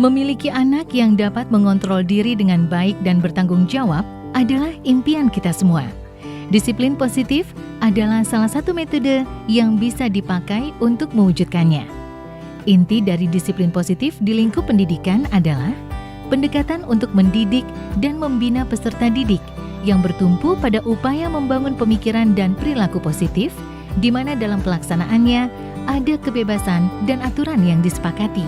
Memiliki anak yang dapat mengontrol diri dengan baik dan bertanggung jawab adalah impian kita semua. Disiplin positif adalah salah satu metode yang bisa dipakai untuk mewujudkannya. Inti dari disiplin positif di lingkup pendidikan adalah pendekatan untuk mendidik dan membina peserta didik yang bertumpu pada upaya membangun pemikiran dan perilaku positif, di mana dalam pelaksanaannya ada kebebasan dan aturan yang disepakati.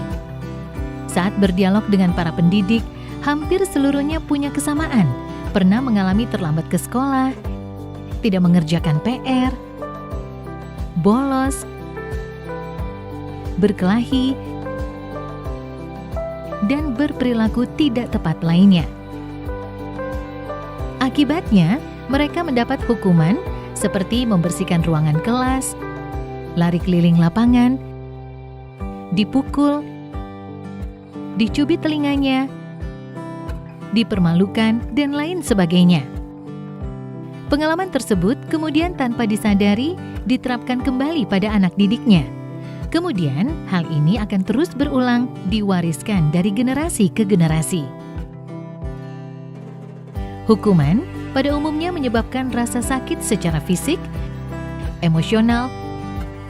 Saat berdialog dengan para pendidik, hampir seluruhnya punya kesamaan, pernah mengalami terlambat ke sekolah, tidak mengerjakan PR, bolos, berkelahi, dan berperilaku tidak tepat lainnya. Akibatnya, mereka mendapat hukuman seperti membersihkan ruangan kelas, lari keliling lapangan, dipukul, dicubit telinganya, dipermalukan, dan lain sebagainya. Pengalaman tersebut kemudian tanpa disadari diterapkan kembali pada anak didiknya. Kemudian, hal ini akan terus berulang, diwariskan dari generasi ke generasi. Hukuman pada umumnya menyebabkan rasa sakit secara fisik, emosional,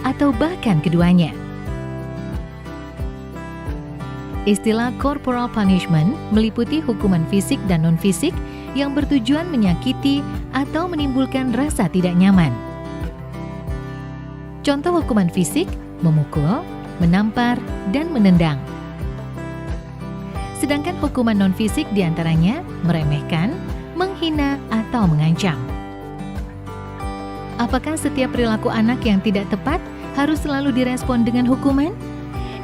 atau bahkan keduanya. Istilah corporal punishment meliputi hukuman fisik dan non-fisik yang bertujuan menyakiti atau menimbulkan rasa tidak nyaman. Contoh hukuman fisik: memukul, menampar, dan menendang. Sedangkan hukuman non-fisik diantaranya meremehkan, menghina, atau mengancam. Apakah setiap perilaku anak yang tidak tepat harus selalu direspon dengan hukuman?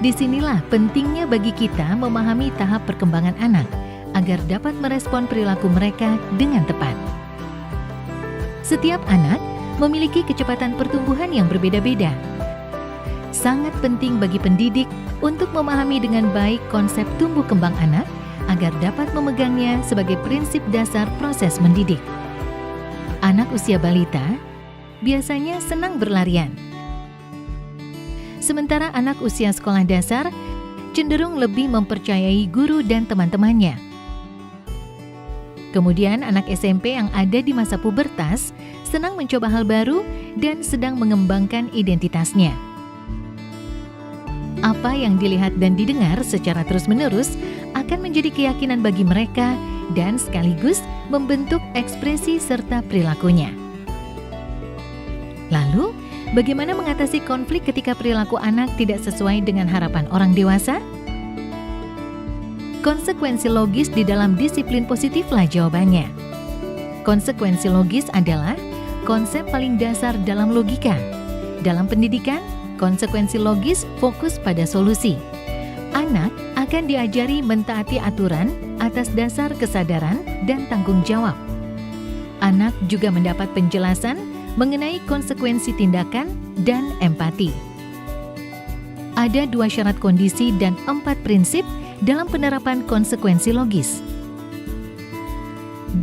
Disinilah pentingnya bagi kita memahami tahap perkembangan anak agar dapat merespon perilaku mereka dengan tepat. Setiap anak memiliki kecepatan pertumbuhan yang berbeda-beda. Sangat penting bagi pendidik untuk memahami dengan baik konsep tumbuh kembang anak agar dapat memegangnya sebagai prinsip dasar proses mendidik. Anak usia balita biasanya senang berlarian. Sementara anak usia sekolah dasar cenderung lebih mempercayai guru dan teman-temannya. Kemudian anak SMP yang ada di masa pubertas senang mencoba hal baru dan sedang mengembangkan identitasnya. Apa yang dilihat dan didengar secara terus-menerus akan menjadi keyakinan bagi mereka dan sekaligus membentuk ekspresi serta perilakunya. Lalu, bagaimana mengatasi konflik ketika perilaku anak tidak sesuai dengan harapan orang dewasa? Konsekuensi logis di dalam disiplin positiflah jawabannya. Konsekuensi logis adalah konsep paling dasar dalam logika. Dalam pendidikan, konsekuensi logis fokus pada solusi. Anak akan diajari mentaati aturan atas dasar kesadaran dan tanggung jawab. Anak juga mendapat penjelasan mengenai konsekuensi tindakan dan empati. Ada 2 syarat kondisi dan 4 prinsip dalam penerapan konsekuensi logis.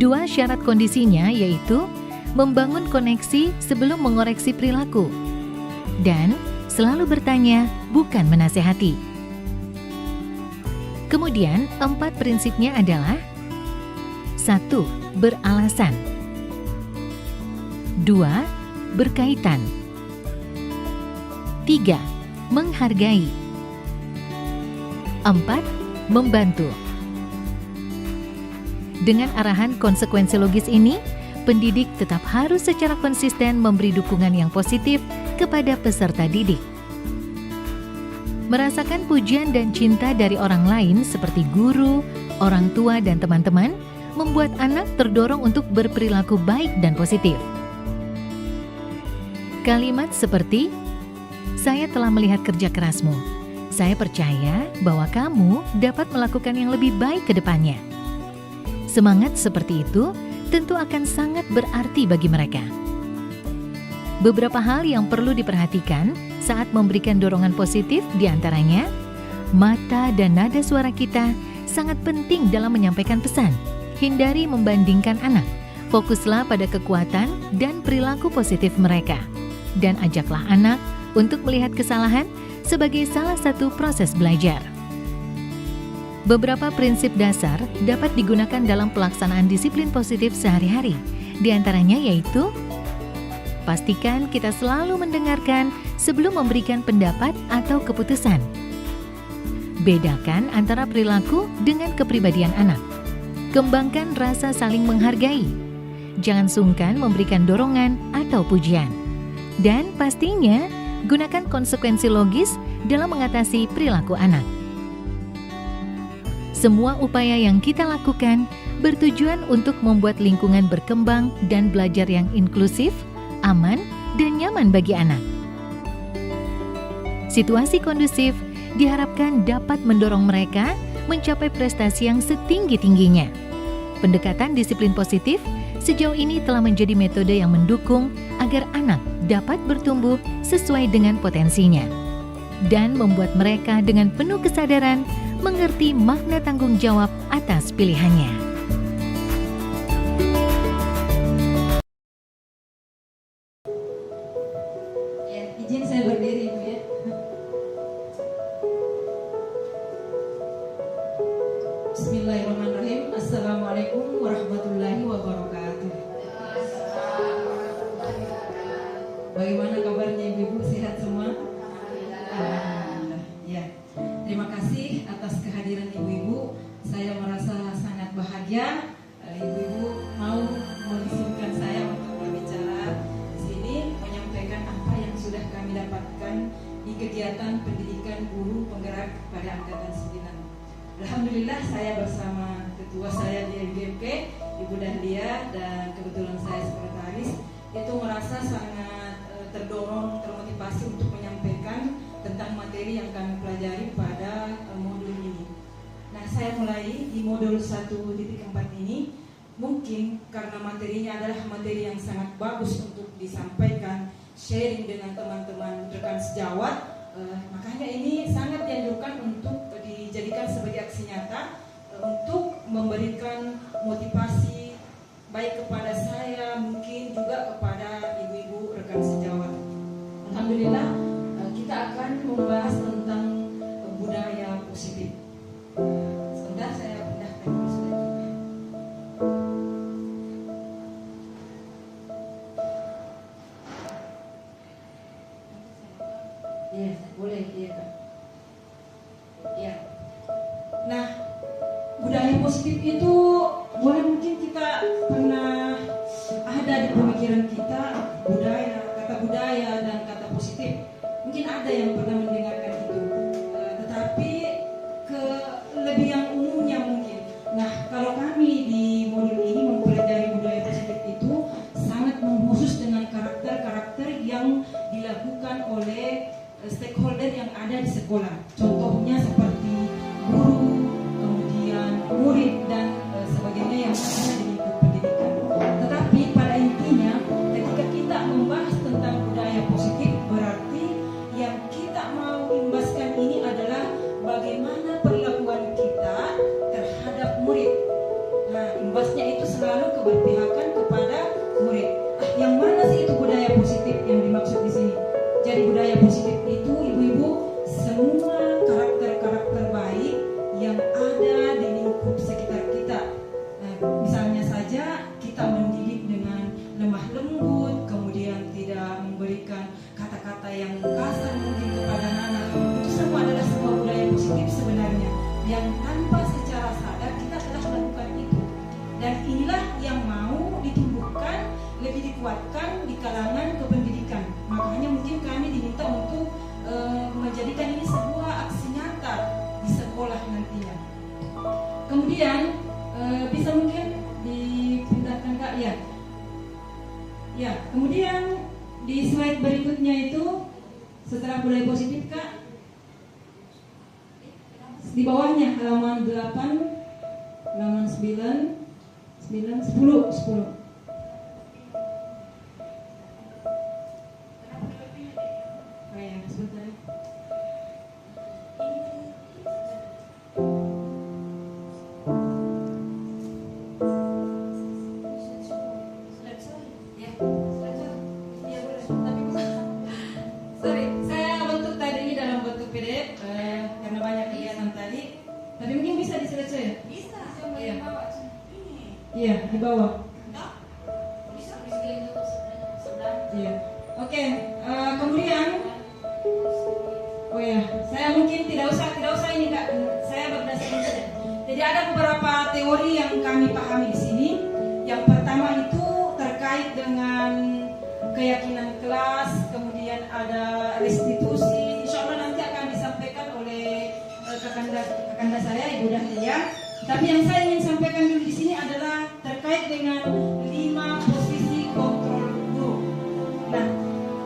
2 syarat kondisinya yaitu membangun koneksi sebelum mengoreksi perilaku dan selalu bertanya, bukan menasehati. Kemudian 4 prinsipnya adalah 1. Beralasan. 2. Berkaitan. 3. Menghargai. 4. Membantu. Dengan arahan konsekuensi logis ini, pendidik tetap harus secara konsisten memberi dukungan yang positif kepada peserta didik. Merasakan pujian dan cinta dari orang lain seperti guru, orang tua, dan teman-teman membuat anak terdorong untuk berperilaku baik dan positif. Kalimat seperti, "Saya telah melihat kerja kerasmu. Saya percaya bahwa kamu dapat melakukan yang lebih baik ke depannya." Semangat seperti itu tentu akan sangat berarti bagi mereka. Beberapa hal yang perlu diperhatikan saat memberikan dorongan positif diantaranya, mata dan nada suara kita sangat penting dalam menyampaikan pesan. Hindari membandingkan anak. Fokuslah pada kekuatan dan perilaku positif mereka. Dan ajaklah anak untuk melihat kesalahan sebagai salah satu proses belajar. Beberapa prinsip dasar dapat digunakan dalam pelaksanaan disiplin positif sehari-hari. Di antaranya yaitu, pastikan kita selalu mendengarkan sebelum memberikan pendapat atau keputusan. Bedakan antara perilaku dengan kepribadian anak. Kembangkan rasa saling menghargai. Jangan sungkan memberikan dorongan atau pujian. Dan pastinya, gunakan konsekuensi logis dalam mengatasi perilaku anak. Semua upaya yang kita lakukan bertujuan untuk membuat lingkungan berkembang dan belajar yang inklusif, aman, dan nyaman bagi anak. Situasi kondusif diharapkan dapat mendorong mereka mencapai prestasi yang setinggi-tingginya. Pendekatan disiplin positif sejauh ini telah menjadi metode yang mendukung agar anak dapat bertumbuh sesuai dengan potensinya dan membuat mereka dengan penuh kesadaran mengerti makna tanggung jawab atas pilihannya. Ya, izin saya berdiri Ibu ya. Bismillahirrahmanirrahim. Assalamualaikum warahmatullahi wabarakatuh. Bagaimana kabarnya Ibu-ibu, sehat semua? Alhamdulillah. Ya. Terima kasih atas kehadiran ibu-ibu. Saya merasa sangat bahagia ibu-ibu mau mengizinkan saya untuk berbicara di sini, menyampaikan apa yang sudah kami dapatkan di kegiatan pendidikan guru penggerak pada angkatan 9. Alhamdulillah saya bersama ketua saya di LGMK, Ibu Dahlia, dan kebetulan saya sekretaris, itu merasa sangat terdorong, termotivasi untuk menyampaikan tentang materi yang kami pelajari pada modul ini. Nah, saya mulai di modul 1.4 ini. Mungkin karena materinya adalah materi yang sangat bagus untuk disampaikan, sharing dengan teman-teman rekan sejawat, makanya ini sangat dianjurkan untuk dijadikan sebagai aksi nyata untuk memberikan motivasi baik kepada saya, mungkin juga kepada ibu-ibu rekan sejawat. Alhamdulillah, kita akan membahas tentang budaya positif. Sebentar saya pindahkan dulu slide-nya. Iya, boleh, iya Kak. Iya. Nah, budaya positif itu boleh mungkin kita pernah ada di pemikiran kita, kata budaya dan kata positif. Mungkin ada yang pernah mendengarkan itu, tetapi lebih yang umumnya mungkin. Nah, kalau kami di modul ini mempelajari budaya positif itu sangat mengkhusus dengan karakter-karakter yang dilakukan oleh stakeholder yang ada di sekolah. Contohnya seperti guru, kemudian murid dan sebagainya yang ada di lingkup pendidikan. Tetapi pada intinya, ketika kita membahas tentang budaya positif, berarti yang kita mau imbaskan ini adalah bagaimana perlakuan kita terhadap murid. Nah, imbasnya itu selalu keberpihakan kepada murid. Yang mana sih itu budaya positif yang dimaksud di sini? Jadi budaya positif itu ibu-ibu semua karakter-karakter baik yang ada di lingkup sekitar kita. Nah, misalnya saja kita mendidik dengan lemah lembut, kemudian tidak memberikan kata-kata yang kasar mungkin kepada anak. Itu semua adalah sebuah budaya positif sebenarnya yang tanpa secara sadar kita telah melakukan itu. Dan inilah yang mau ditumbuhkan, lebih dikuatkan di kalangan kependidikan. Makanya mungkin kami diminta untuk menjadikan ini sebuah aksi nyata di sekolah nantinya. Kemudian bisa mungkin dipindahkan Kak ya. Ya, kemudian di slide berikutnya itu setelah budaya positif Kak, di bawahnya halaman 8, halaman 9, 10. Sebentar. Sorry, saya bentuk tadi ini dalam bentuk PDF karena banyak kegiatan tadi. Tapi mungkin bisa Iya. Iya, di bawah. Iya. Oke, kemudian oh ya, saya mungkin tidak usah ini Kak. Saya berdasarkan saja. Jadi ada beberapa teori yang kami pahami di sini. Yang pertama itu terkait dengan keyakinan kelas, kemudian ada restitusi. Insya Allah nanti akan disampaikan oleh kakanda saya, Ibu Dahlia. Tapi yang saya ingin sampaikan dulu di sini adalah terkait dengan 5 posisi kontrol guru. Nah,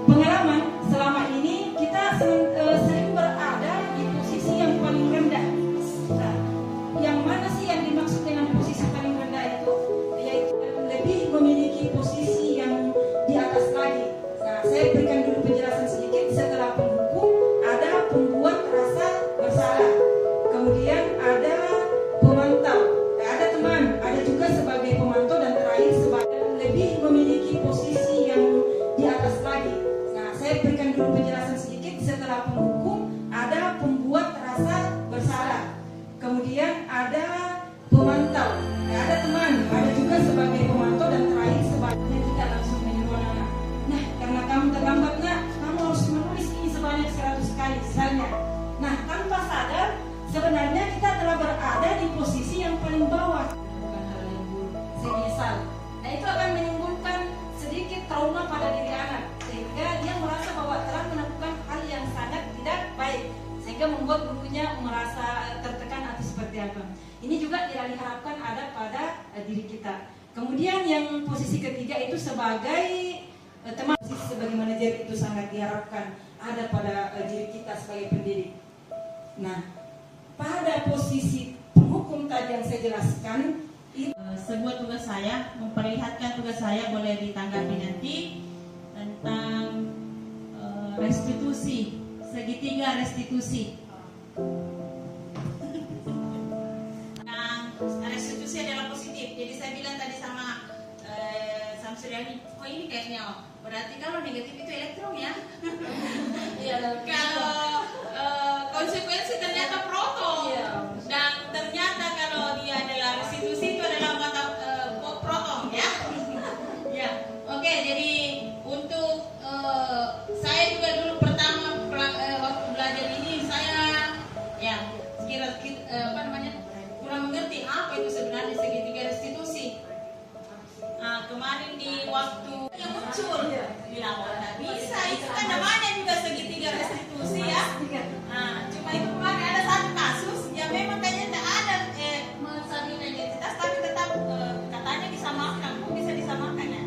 pengalaman selama ini kita sering berada di posisi yang paling rendah. Nah, yang mana sih yang dimaksud dengan posisi paling rendah itu? Yaitu lebih memiliki posisi yang di atas lagi. Nah, saya berikan dulu penjelasan sedikit. Setelah penghukum, ada pembuat rasa bersalah. Kemudian ada pemantau, ada teman, ada juga sebagai pemantau, dan terakhir sebagai lebih memiliki posisi yang di atas lagi. Nah, saya berikan dulu penjelasan sedikit. Setelah penghukum, ada pembuat rasa bersalah. Kemudian ada pemantau, ada teman, ada juga sebagai pemantau, dan terakhir sebagai kita langsung menyuruh anak. Nah, karena kamu terlambat nak, kamu harus menulis ini sebanyak 100 kali misalnya. Nah, tanpa sadar sebenarnya kita telah berada di posisi yang paling bawah. Bukan hal yang buruk, saya menyesal. Nah, itu akan menimbulkan sedikit trauma pada diri anak, sehingga dia merasa bahwa telah melakukan hal yang sangat tidak baik, sehingga membuat gurunya merasa tertekan atau seperti apa. Ini juga tidak diharapkan ada pada diri kita. Kemudian yang posisi ketiga itu sebagai teman, posisi sebagai manajer itu sangat diharapkan ada pada diri kita sebagai pendidik. Nah, pada posisi penghukum tadi yang saya jelaskan, sebuah tugas saya, memperlihatkan tugas saya, boleh ditanggapi nanti, tentang restitusi, segitiga restitusi. Nah, restitusi adalah positif. Jadi saya bilang tadi sama Samsuriani, oh ini kayaknya, berarti kalau negatif itu elektron ya. Kalau konsekuensi ternyata proton. Dan ternyata kalau dia adalah restitusi itu adalah mata proton ya. Ya, oke. Jadi untuk saya juga dulu pertama waktu belajar ini saya ya kurang mengerti apa itu sebenarnya segitiga restitusi. Nah, kemarin di waktu yang muncul bilang nggak bisa, itu kan namanya juga segitiga restitusi ya. Nah, cuma itu kemarin ada satu kasus yang memang kayaknya tidak ada menstabilkan identitas, tapi tetap katanya disamakan. Kok bisa disamakan ya?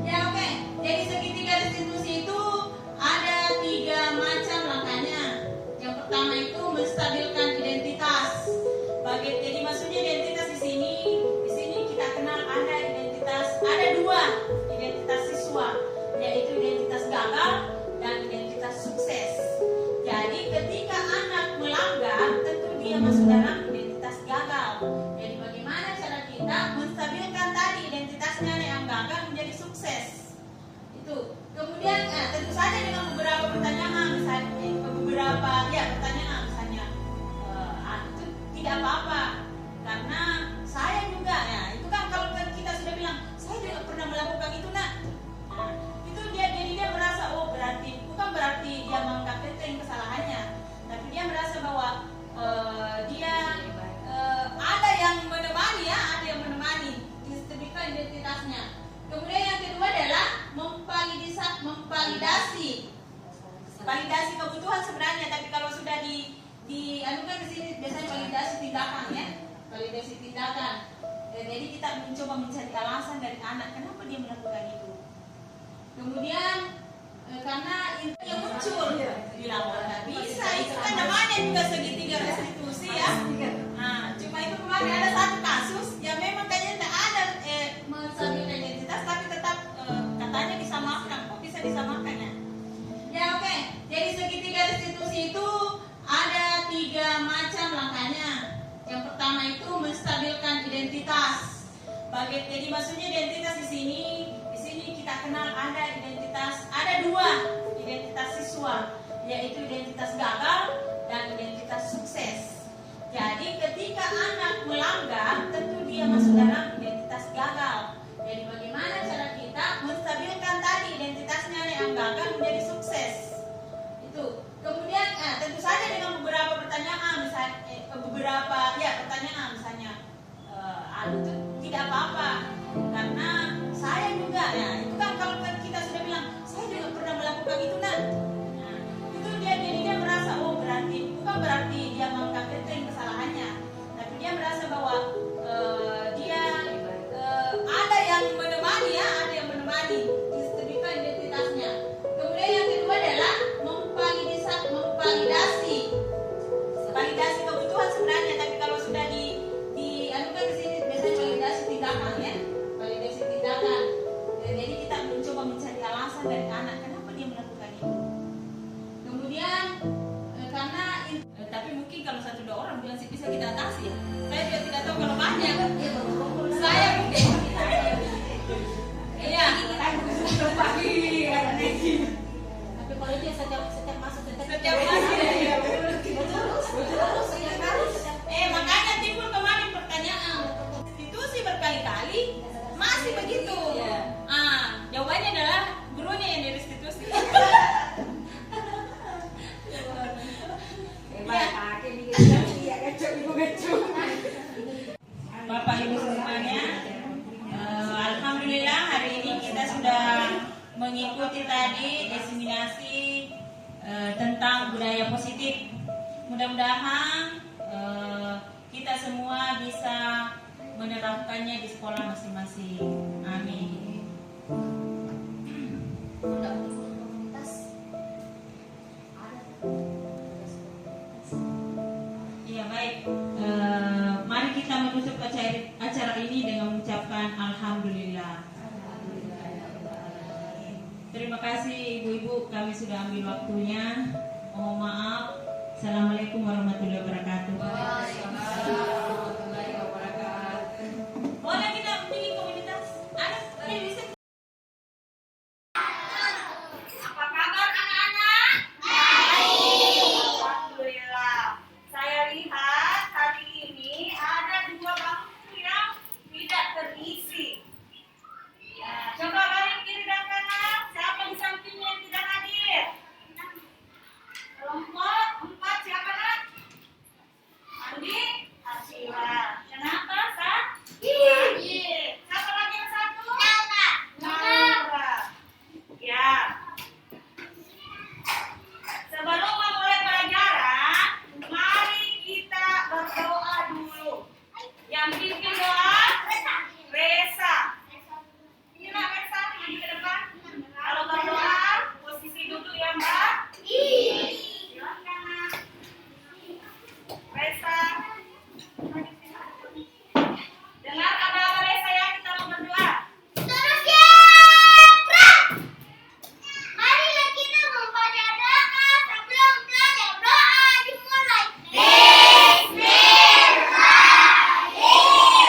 Ya oke. Jadi segitiga restitusi itu ada 3 macam langkahnya. Yang pertama itu menstabilkan identitas. Jadi maksudnya identitas di sini kita kenal ada identitas, ada 2 identitas siswa, yaitu identitas gagal dan identitas sukses. Jadi ketika anak melanggar, tentu dia masuk dalam identitas gagal. Jadi bagaimana cara kita menstabilkan tadi identitasnya yang gagal menjadi sukses? Itu. Kemudian tentu saja dengan beberapa pertanyaan, misalnya pertanyaan misalnya itu tidak apa-apa, karena saya juga ya, itu kan kalau kita sudah bilang saya juga pernah melakukan itu nak. Nah, itu dia merasa berarti bukan berarti dia menganggap itu yang kesalahannya, tapi dia merasa bahwa dia ada yang menemani ya, ada yang menemani disebutkan identitasnya. Kemudian yang kedua adalah validasi kebutuhan sebenarnya, tapi kalau sudah dianukan di sini biasanya validasi tindakan ya, validasi tindakan. Jadi kita mencoba mencari alasan dari anak kenapa dia melakukan itu. Kemudian karena itu yang muncul bilang nggak bisa, itu kan namanya juga segitiga restitusi ya. Nah, cuma itu kemarin ada satu kasus yang memang kayaknya tidak ada menstabilkan identitas, tapi tetap katanya disamakan. Kok bisa disamakan ya? Ya oke. Jadi segitiga restitusi itu ada 3 macam langkahnya. Yang pertama itu menstabilkan identitas. Jadi maksudnya identitas di sini kita kenal ada identitas, ada 2 identitas siswa, yaitu identitas gagal dan identitas sukses. Jadi ketika anak melanggar, tentu dia masuk dalam identitas gagal. Jadi bagaimana cara kita menstabilkan tadi identitasnya yang gagal menjadi sukses? Itu. Kemudian tentu saja dengan beberapa pertanyaan, misalnya pertanyaan misalnya, itu tidak apa-apa karena saya juga ya itu kan kalau kita sudah bilang saya juga pernah melakukan itu nah itu dia merasa bukan berarti dia melakukan enteng kesalahannya, tapi dia merasa bahwa dia ada yang menemani distabilkan identitasnya. Kemudian yang kedua adalah validasi kebutuhan sebenarnya, tapi kalau sudah dianukan di sini biasanya validasi tindakan ya, validasi tindakan. Jadi kita mencoba mencari alasan dari anak kenapa dia melakukan itu. Kemudian tapi mungkin kalau 1-2 orang bilang sih bisa kita atasi ya. Saya juga tidak tahu kalau banyak. Saya mungkin. Iya. Tapi kalau dia setiap masuk makanya timbul kemarin pertanyaan. Institusi berkali-kali masih begitu. Jawabannya adalah gurunya yang direstitusi. Bapak Ibu semuanya, alhamdulillah hari ini kita sudah mengikuti tadi diseminasi tentang budaya positif. Mudah-mudahan kita semua bisa menerapkannya di sekolah masing-masing. Amin. Ya baik, mari kita menutup acara ini dengan mengucapkan alhamdulillah. Terima kasih ibu-ibu, kami sudah ambil waktunya. Mohon maaf. Assalamualaikum warahmatullahi wabarakatuh. Boleh kita bikin komunitas? Ada bisa. Apa kabar anak-anak? Baik. Alhamdulillah. Saya lihat hari ini ada 2 bangku yang tidak terisi. Ya, coba balik kiri dan kanan. Siapa di sampingnya yang tidak hadir? Kelompok 4 siapa nak? Andi, Arsila. Kenapa, Sa? Siapa lagi yang satu? Laura. Ya. Sebelum memulai pelajaran, mari kita berdoa dulu. Yang pimpin doa, Resa. Ini nak Resa, maju ke depan. Kalau berdoa, posisi duduk ya Mbak. Silakan nak. Resa. Dengar kata Resa ya, kita mau berdoa. Marilah kita membaca doa sebelum belajar. Doa dimulai. Bismillahirrahmanirrahim.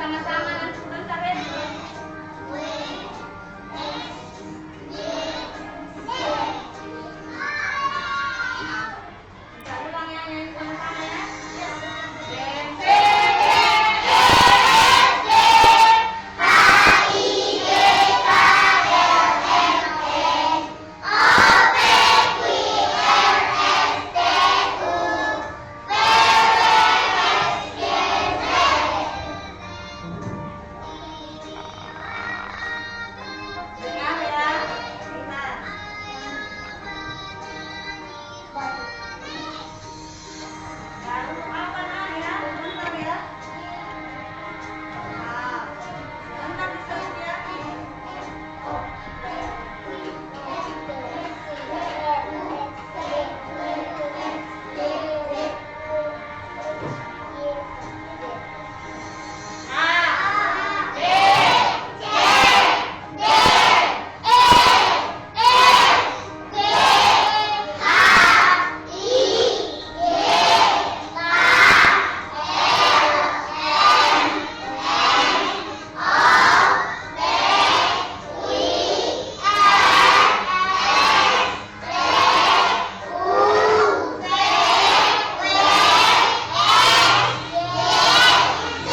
sama-sama nanti sebentar ya. Kita ulang ya, nyanyi sama-sama ya. Dengar ya, lihat. Baru apa nah ya? Bentar ya. Nah, bentar disebut ya.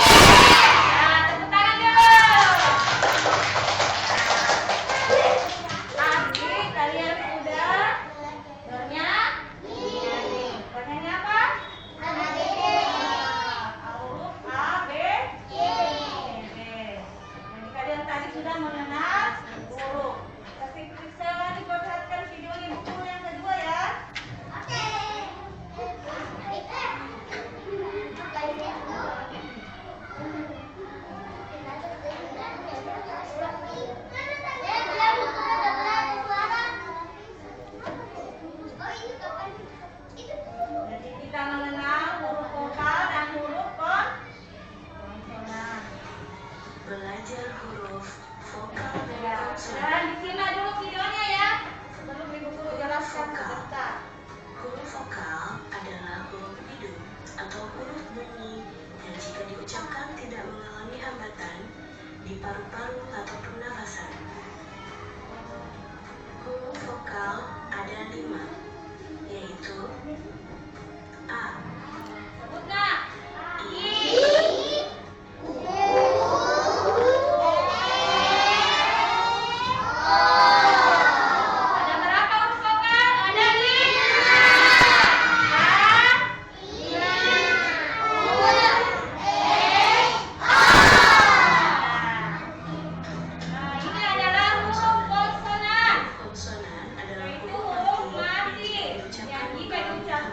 Tepuk tangan dulu. Tadi kalian sudah bernyanyi. Bernyanyi apa? Huruf A, B, C, D. Jadi kalian tadi sudah mengenal huruf. Saya lagi perhatikan videonya buku yang kedua ya. Jadi kita mengenal huruf vokal dan huruf konsonan. Belajar huruf vokal dan Ya, konsonan. dan disimak dulu videonya ya. Sebelum ibu guru jelaskan sebentar. Huruf vokal adalah huruf hidup atau huruf bunyi yang jika diucapkan tidak mengalami hambatan di paru-paru atau pernafasan. Huruf vokal ada 5, yaitu A, Sebut nak. I, Ada berapa huruf vokal? Ada 5. Nah, ini adalah huruf konsonan. konsonan adalah Yaitu huruf huruf mati mati yang yang jika mengalami diucapkan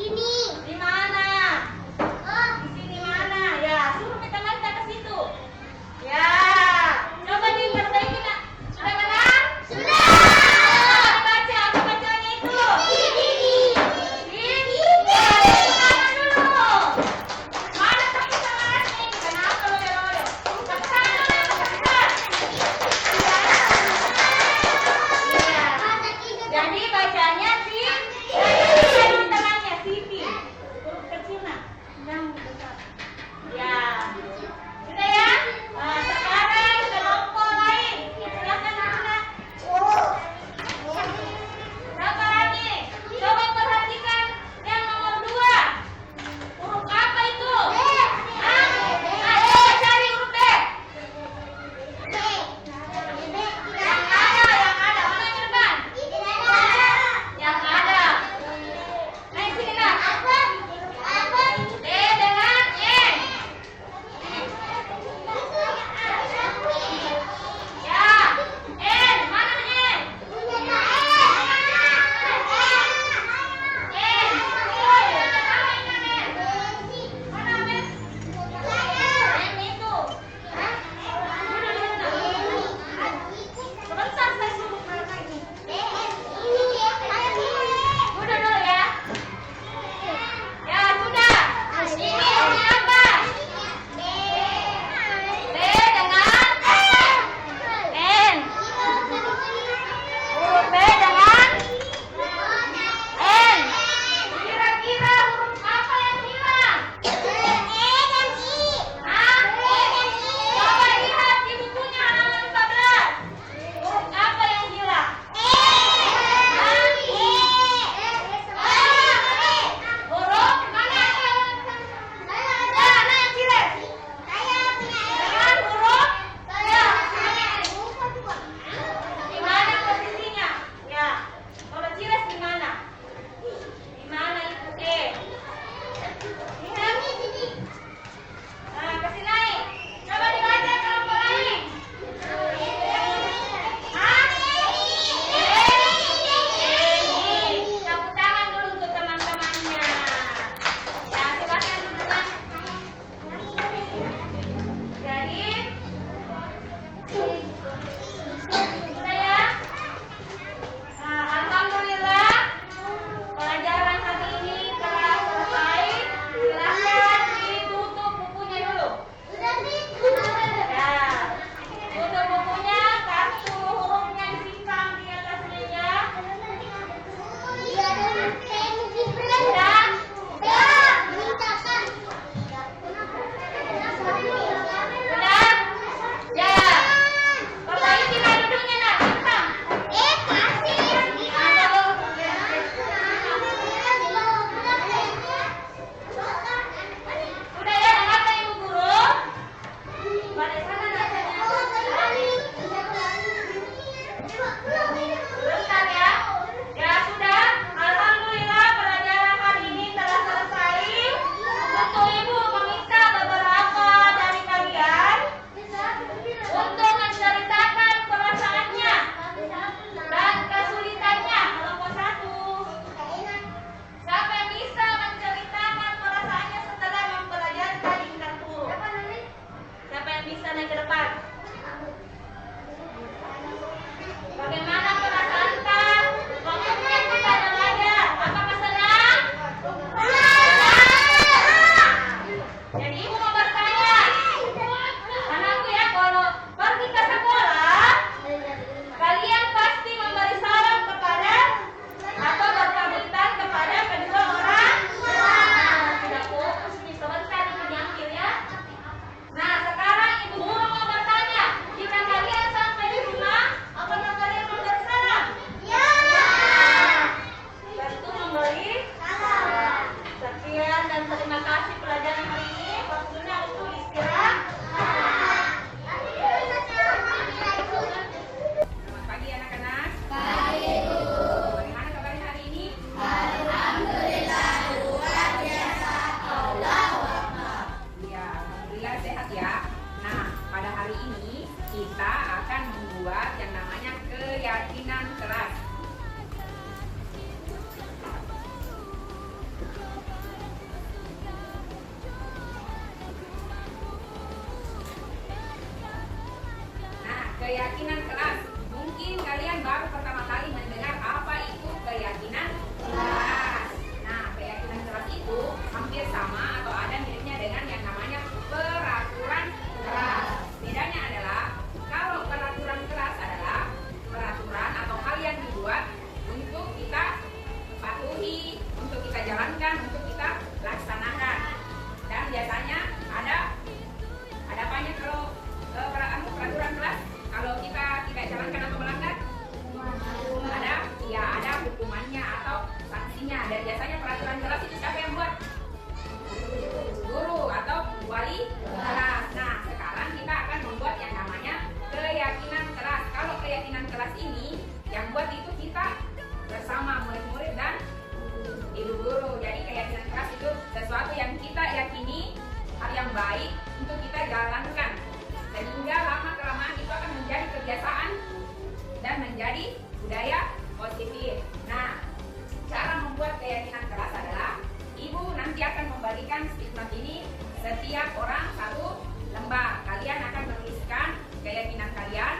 sini. Di mana? Di sini mana? Ya, suruh kita mata ke situ. Ya, coba diperbaiki nak. Sudah mana? Sudah. Baca apa bacanya itu? Sini. Dulu. Mana kaki sama ini? Kenapa loyo-loyo? Ke sana. Iya. Jadi bacanya sih. Temannya Siti. keyakinan kelas. Mungkin kalian baru pertama kali mendengar apa itu keyakinan kelas. Nah, keyakinan kelas itu hampir sama atau ada miripnya dengan yang namanya peraturan kelas. Bedanya adalah kalau peraturan kelas adalah peraturan atau hal yang dibuat untuk kita patuhi, untuk kita jalankan, untuk kita laksanakan. Dan biasanya ada apanya kalau peraturan kelas? Kalau kita tidak jalankan atau melanggar, ada hukumannya atau sanksinya. Dan biasanya peraturan kelas itu siapa yang buat? Guru atau wali kelas. Nah, sekarang kita akan membuat yang namanya keyakinan kelas. Kalau keyakinan kelas ini yang buat itu kita bersama murid-murid dan ibu guru. Jadi keyakinan kelas itu sesuatu yang kita yakini, hal yang baik untuk kita jalankan. Sehingga lama-kelamaan itu akan menjadi kebiasaan dan menjadi budaya positif. Nah, cara membuat keyakinan kelas adalah ibu nanti akan membagikan stigmat ini setiap orang satu lembar. Kalian akan menuliskan keyakinan kalian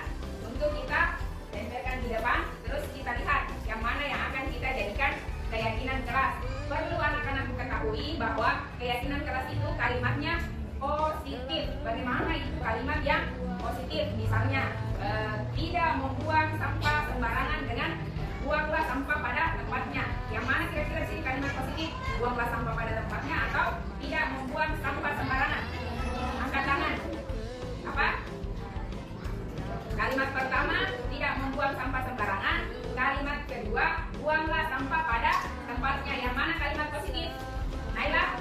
untuk kita tempelkan di depan. Terus kita lihat yang mana yang akan kita jadikan keyakinan kelas. Perlu anak-anak ketahui bahwa keyakinan kelas itu kalimatnya positif. Bagaimana itu kalimat yang positif? Misalnya, tidak membuang sampah sembarangan dengan buanglah sampah pada tempatnya. Yang mana kira-kira sih kalimat positif? Buanglah sampah pada tempatnya atau tidak membuang sampah sembarangan? Angkat tangan. Apa? Kalimat pertama, tidak membuang sampah sembarangan. Kalimat kedua, buanglah sampah pada tempatnya. Yang mana kalimat positif? Naila?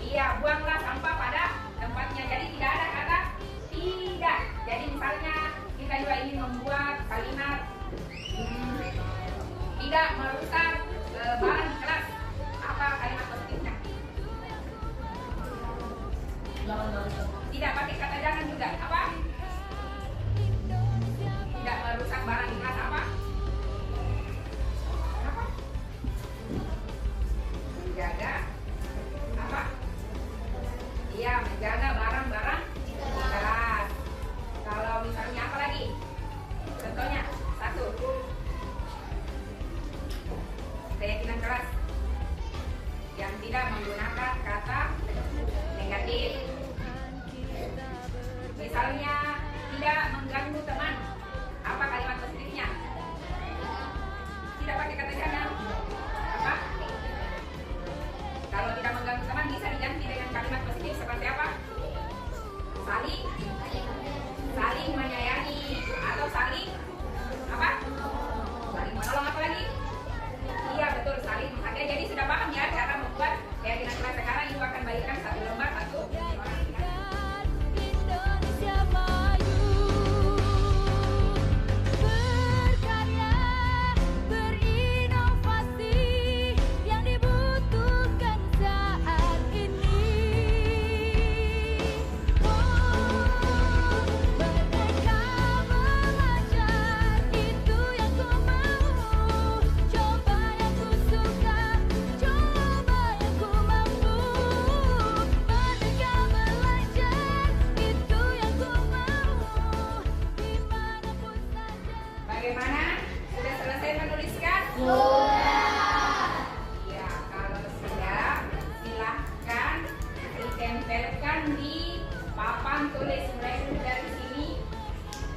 Iya, buanglah sampah pada tempatnya. Jadi tidak ada kata tidak. Jadi misalnya kita juga ingin membuat kalimat tidak merusak barang di kelas. Apa kalimat positifnya? Tidak pakai kata jangan juga. Apa? Tidak merusak barang di kelas. Apa? Apa? Menjaga apa? Iya, menjaga barang-barang di kelas. Kalau misalnya apa lagi? Contohnya, satu. Keyakinan kelas yang tidak menggunakan kata negatif. Misalnya, tidak mengganggu teman. Apa kalimat positifnya? Tidak pakai kata jangan. Apa? Kalau tidak mengganggu teman bisa diganti dengan kalimat positif seperti apa? Saling menyayangi atau saling apa? Saling menolong. Apa lagi? Iya betul, saling menghargai. Jadi sudah paham ya cara membuat keyakinan kelas. Sekarang ibu akan bagikan satu lembar satu orang. Indonesia maju, berkarya, berinovasi yang dibutuhkan saat ini. Merdeka belajar, itu yang ku mau. Coba yang ku suka, coba yang ku mampu. Merdeka belajar, itu yang ku mau. Dimanapun saja. Bagaimana? Sudah selesai menuliskan? Ya, kalau sudah silahkan ditempelkan di papan tulis. Mulai dulu dari sini,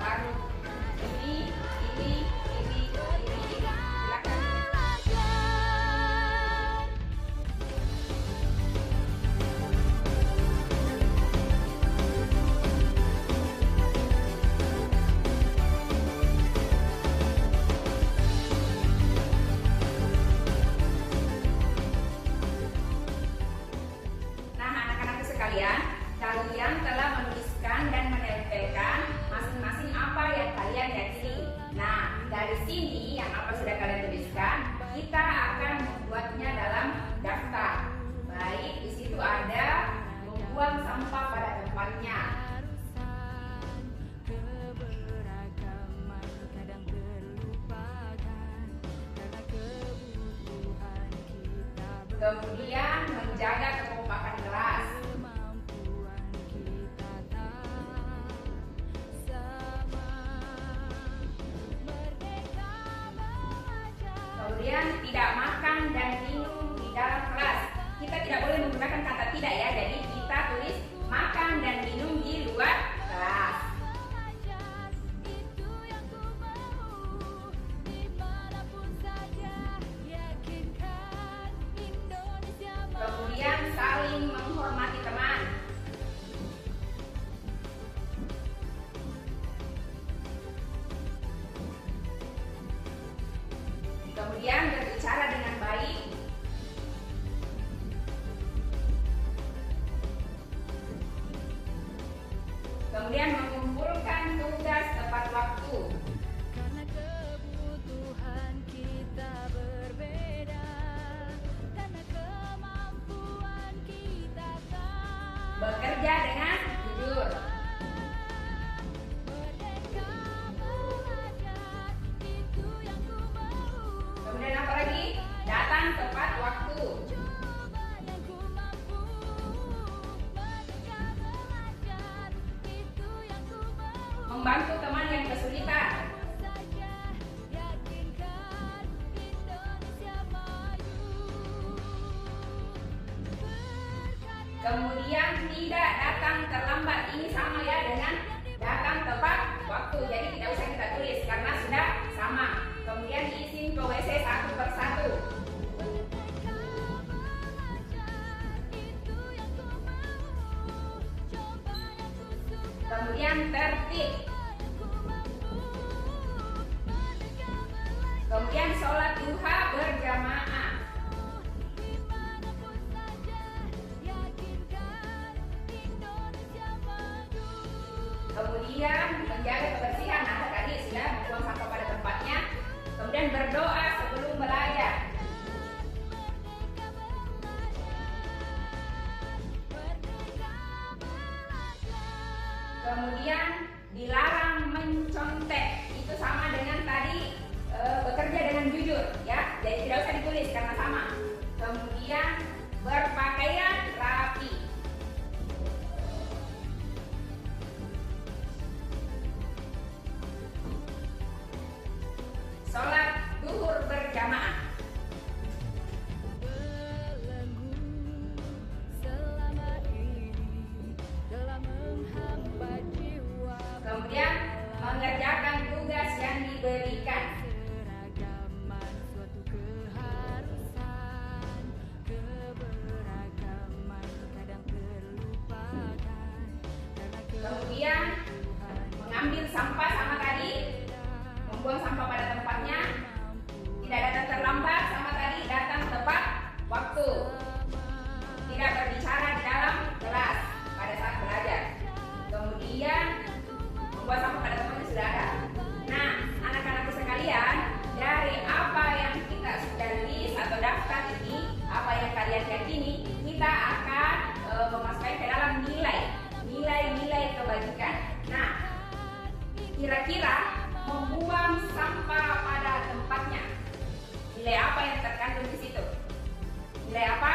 baru ini. Silakan. Nah, anak-anakku sekalian, kalian telah menuliskan dan menempelkan masing-masing apa yang kalian yakini. Nah, dari sini yang apa sudah kalian tuliskan, kita akan membuatnya dalam daftar. Baik, di situ ada membuang sampah pada tempatnya. Keberagaman kadang terlupakan karena kebutuhan kita. Kemudian menjaga kekompakan kelas. Kemampuan kita tak sama. tidak ya. Jadi kita tulis makan dan minum di luar kelas. Belajar itu yang ku mau, dimanapun saja, yakinkan Indonesia maju. Kemudian saling menghormati teman. Kemudian berbicara dengan baik. Kemudian mengumpulkan tugas tepat waktu. Karena kebutuhan kita berbeda, karena kemampuan kita kan Bekerja dengan jujur. merdeka belajar itu yang ku mau. Kemudian apa lagi? Datang tepat waktu. Coba yang ku mampu, merdeka belajar itu yang ku mau. Membantu teman yang kesulitan. Saja yakinkan Indonesia maju. Berkarya Kemudian tidak datang terlambat. Ini sama ya dengan datang tepat waktu. Jadi tidak usah kita tulis karena sudah sama. Kemudian izin ke WC satu persatu. merdeka belajar itu yang ku mau. Coba yang ku suka Kemudian tertib. yang ku mampu. Merdeka belajar Kemudian sholat duha berjamaah. dimanapun saja, yakinkan Indonesia maju. Kemudian menjaga kebersihan. Nah, tadi sudah membuang sampah pada tempatnya. Kemudian berdoa sebelum belajar. Merdeka belajar. Kemudian dilarang mencontek. Itu sama dengan tadi bekerja dengan jujur ya. Jadi tidak usah ditulis karena sama. Kemudian berpakaian rapi. Sholat duhur berjamaah. Belenggu selama ini telah menghambat jiwa. Kemudian mengerjakan tugas yang diberikan. Keragaman suatu keharusan, keberagaman kadang terlupakan. Karena Kemudian kebutuhan mengambil sampah sama tadi, membuang sampah pada tempatnya, tidak datang terlambat sama tadi, datang tepat waktu, tidak berbicara di dalam kelas pada saat belajar. Kemudian membuang sampah pada tempatnya sudah ada. Nah, anak-anakku sekalian, dari apa yang kita sudah list atau daftar ini, apa yang kalian yakini, kita akan memasukkan ke dalam nilai kebajikan. Nah, kira-kira membuang sampah pada tempatnya, nilai apa yang terkandung di situ? Nilai apa?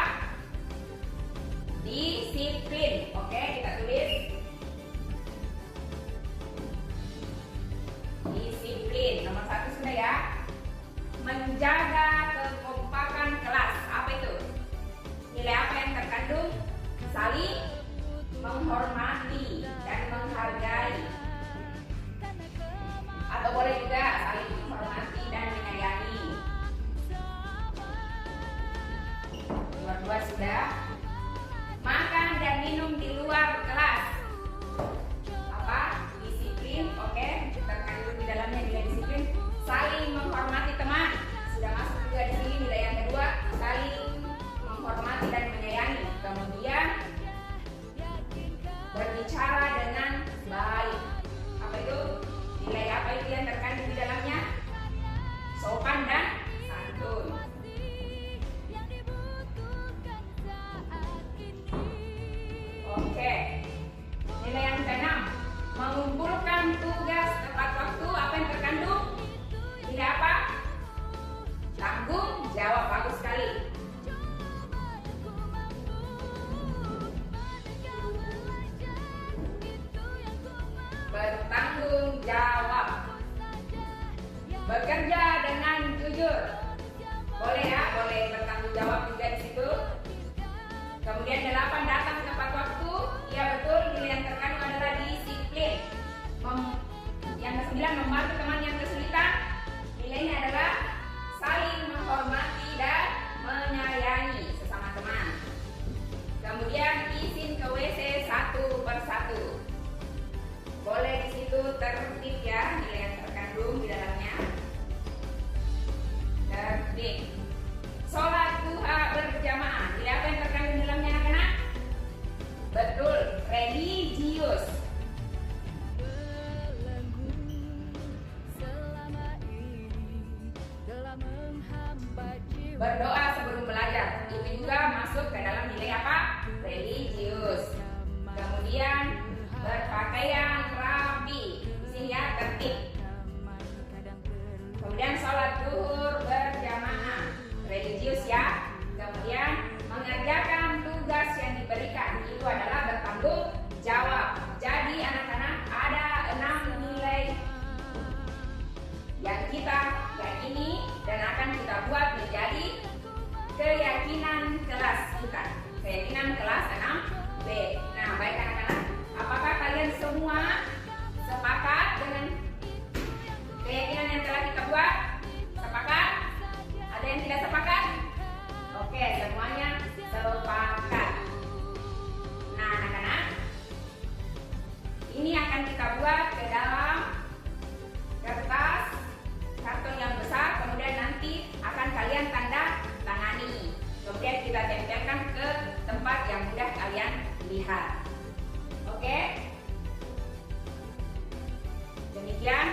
Disiplin. Oke, kita tulis. Disiplin. Nomor 1 sudah ya. Menjaga kekompakan kelas. Apa itu? Nilai apa yang terkandung? Saling menghormati dan menghargai. Atau boleh juga saling menghormati dan menyayangi. Nomor 2 sudah. Makan dan minum di luar kelas. Apa? Disiplin. Oke, terkandung di dalamnya nilai disiplin. Saling menghormati teman. Sudah masuk juga di sini nilai yang kedua. Saling menghormati dan menyayangi. Kemudian berbicara dengan baik. Apa itu? Nilai apa itu yang terkandung di dalamnya? Sopan dan santun. yang dibutuhkan saat ini. Oke. Nilai yang keenam, mengumpulkan tugas tepat waktu. Apa yang terkandung? Nilai apa? Tanggung jawab. Bagus sekali. Bertanggung jawab. Bekerja dengan jujur. Boleh ya, boleh bertanggung jawab juga di situ. Kemudian 8, data Nilainya adalah saling menghormati dan menyayangi sesama teman. Kemudian izin ke WC satu persatu. Boleh di situ tertib ya, nilai yang terkandung di dalamnya. Tertib. Sholat duha berjamaah. Nilai apa yang terkandung di dalamnya anak-anak? Betul, religius. Belenggu selama ini telah menghambat jiwa. Berdoa sebelum belajar. Itu juga masuk ke dalam nilai apa? Religius. Kemudian berpakaian rapi. Di sini ya, tertib. Kemudian sholat zuhur berjamaah, religius ya. Kemudian mengerjakan tugas yang diberikan, itu adalah bertanggung jawab. Jadi anak-anak ada 6 nilai yang kita yakini dan akan kita buat menjadi keyakinan kelas kita. Keyakinan kelas 6B. Nah, baik anak-anak, apakah kalian semua sepakat dengan keyakinan yang telah kita buat? Sepakat? Ada yang tidak sepakat? Oke, semuanya sepakat. Nah, anak-anak, ini akan kita buat ke dalam kertas karton yang besar, kemudian nanti akan kalian tanda tangani. Kemudian kita tempelkan ke tempat yang mudah kalian lihat. Oke? Demikian